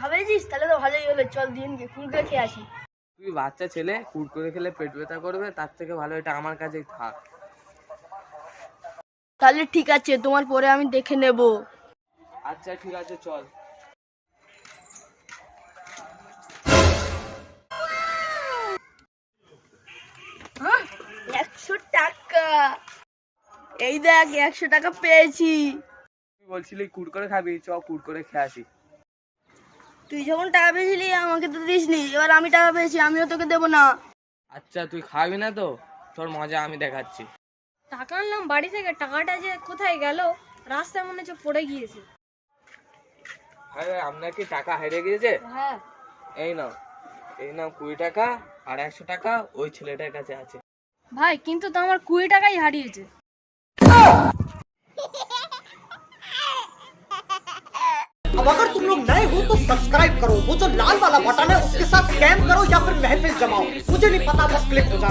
টাকা পেয়েছিস? তাহলে তো ভালোই হলো, চল দিন গিয়ে কুড়কুড়ে খেয়ে আসি। তুই বাচ্চা ছেলে, কুড়কুড়ে খেলে পেট ব্যথা করবে, তার থেকে ভালো এটা আমার কাছেই থাক। তাহলে ঠিক আছে, তোমার পরে আমি দেখে নেব। আচ্ছা ঠিক আছে, চল। হ্যাঁ, 100 টাকা। এই দেখ 100 টাকা পেয়েছি। তুই বলছিলি কুড়কুড়ে খাবি, চ কুড়কুড়ে খেয়ে আসি। তুই যখন টাকা পেয়েছিলি আমাকে তো দিসনি, এবার আমি টাকা পেয়েছি, আমিও তোকে দেবো না। আচ্ছা তুই খাবি না তো, তোর মজা আমি দেখাচ্ছি। টাকা আনলাম বাড়ি থেকে, টাকাটা যে কোথায় গেল, রাস্তায় মনে হচ্ছে পড়ে গিয়েছে। আরে আপনার কি টাকা হারিয়ে গিয়েছে? হ্যাঁ এই নাও, এই নাও 20 টাকা, আর 100 টাকা ওই ছেলেটার কাছে আছে। ভাই, কিন্তু তো আমার 20 টাকাই হারিয়েছে। अब अगर तुम लोग नए हो तो सब्सक्राइब करो, वो जो लाल वाला बटन है उसके साथ स्कैम करो या फिर महफिल जमाओ, मुझे नहीं पता, बस क्लिक हो जाना।